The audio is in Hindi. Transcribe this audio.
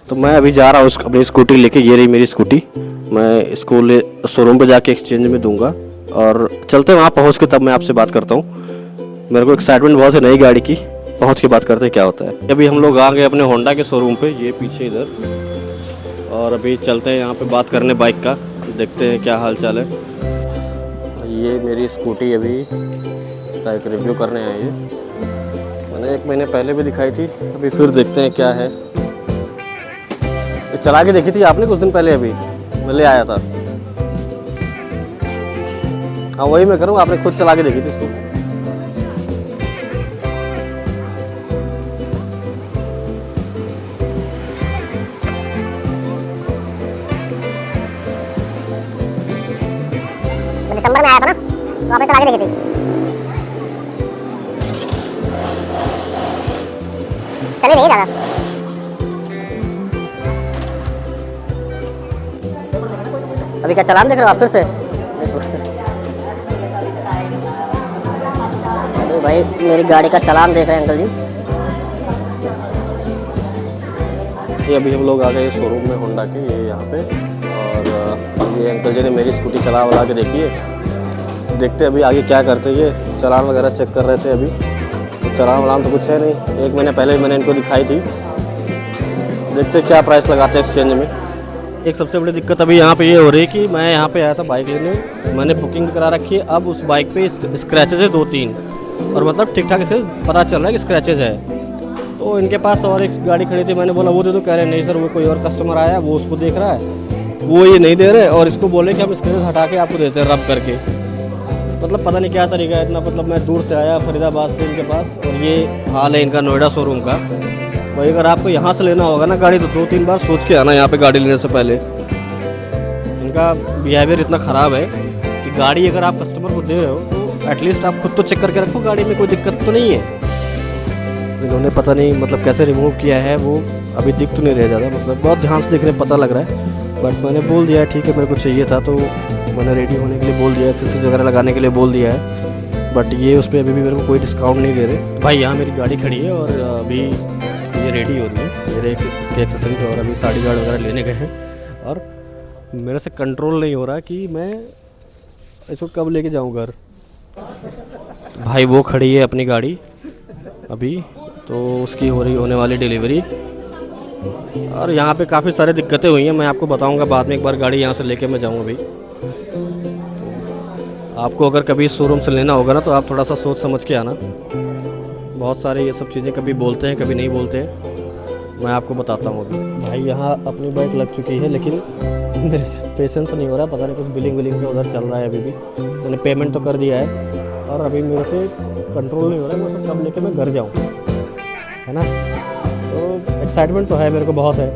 तो मैं अभी जा रहा हूँ अपनी स्कूटी लेके, ये रही मेरी स्कूटी। मैं इसको ले शोरूम पे जाके एक्सचेंज में दूंगा और चलते हैं वहाँ पहुँच के, तब मैं आपसे बात करता हूँ। मेरे को एक्साइटमेंट बहुत है नई गाड़ी की, पहुँच के बात करते हैं क्या होता है। अभी हम लोग आ गए अपने होंडा के शोरूम पे, ये पीछे इधर, और अभी चलते हैं यहाँ पे बात करने बाइक का, देखते हैं क्या हाल चाल है। ये मेरी स्कूटी, अभी इसका एक रिव्यू करने आई है। मैंने 1 महीने पहले भी दिखाई थी, अभी फिर देखते हैं क्या है। ये चला के देखी थी आपने कुछ दिन पहले, अभी मैं ले आया था। हाँ वही मैं करूँ, आपने खुद चला के देखी थी इसको। दिसंबर में आया था ना, तो आपने चला के देखी थी। चली नहीं ज़्यादा। अभी क्या चालान देख रहे हो आप फिर से? अरे भाई मेरी गाड़ी का चालान देख रहे हैं अंकल जी। ये अभी हम लोग आ गए शोरूम में होंडा के, ये यहाँ पे, और ये अंकल जी ने मेरी स्कूटी चला वला के देखी है। देखते अभी आगे क्या करते हैं। ये चालान वगैरह चेक कर रहे थे अभी, तो चालान वालान तो कुछ है नहीं। 1 महीने पहले मैंने इनको दिखाई थी, देखते क्या प्राइस लगाते हैं एक्सचेंज में। एक सबसे बड़ी दिक्कत अभी यहाँ पे ये हो रही है कि मैं यहाँ पे आया था बाइक लेने, मैंने बुकिंग करा रखी है। अब उस बाइक पे स्क्रैचेज है 2-3, और मतलब ठीक ठाक इससे पता चल रहा है कि स्क्रैचेज है। तो इनके पास और एक गाड़ी खड़ी थी, मैंने बोला वो दे दो, कह रहे नहीं सर वो कोई और कस्टमर आया वो उसको देख रहा है, वो ये नहीं दे रहे, और इसको बोले कि हम स्क्रैचेज हटा के आपको देते हैं रब करके। मतलब पता नहीं क्या तरीका है इतना, मतलब मैं दूर से आया फरीदाबाद से इनके पास, और ये हाल है इनका नोएडा शोरूम का। भाई अगर आपको यहाँ से लेना होगा ना गाड़ी, तो 2-3 बार सोच के आना यहाँ पे गाड़ी लेने से पहले। इनका बिहेवियर इतना ख़राब है कि गाड़ी अगर आप कस्टमर को दे रहे हो तो एटलीस्ट आप खुद तो चेक करके रखो गाड़ी में कोई दिक्कत तो नहीं है। इन्होंने पता नहीं मतलब कैसे रिमूव किया है, वो अभी दिख तो नहीं रहा ज़्यादा, मतलब बहुत ध्यान से देखने पता लग रहा है। बट मैंने बोल दिया ठीक है, मेरे को चाहिए था तो मैंने रेडी होने के लिए बोल दिया, एक्सेसरीज वगैरह लगाने के लिए बोल दिया है। बट ये उस पर अभी भी मेरे को कोई डिस्काउंट नहीं दे रहे। भाई यहाँ मेरी गाड़ी खड़ी है और अभी ये रेडी हो रही है, मेरे इसके एक्सेसरीज और अभी साड़ी गार्ड वगैरह लेने गए हैं, और मेरे से कंट्रोल नहीं हो रहा कि मैं इसको कब लेके जाऊँ घर। भाई वो खड़ी है अपनी गाड़ी अभी, तो उसकी होने वाली डिलीवरी, और यहाँ पे काफ़ी सारी दिक्कतें हुई हैं, मैं आपको बताऊँगा बाद में, एक बार गाड़ी यहाँ से लेके मैं जाऊँ। अभी आपको अगर कभी शोरूम से लेना होगा ना, तो आप थोड़ा सा सोच समझ के आना। बहुत सारे ये सब चीज़ें कभी बोलते हैं कभी नहीं बोलते हैं, मैं आपको बताता हूँ। अभी भाई यहाँ अपनी बाइक लग चुकी है, लेकिन मेरे से पेशेंस नहीं हो रहा, पता नहीं कुछ बिलिंग का उधर चल रहा है। अभी भी मैंने पेमेंट तो कर दिया है, और अभी मेरे से कंट्रोल नहीं हो रहा है, मतलब कब लेके मैं घर जाऊँ, है ना। तो एक्साइटमेंट तो है मेरे को बहुत है।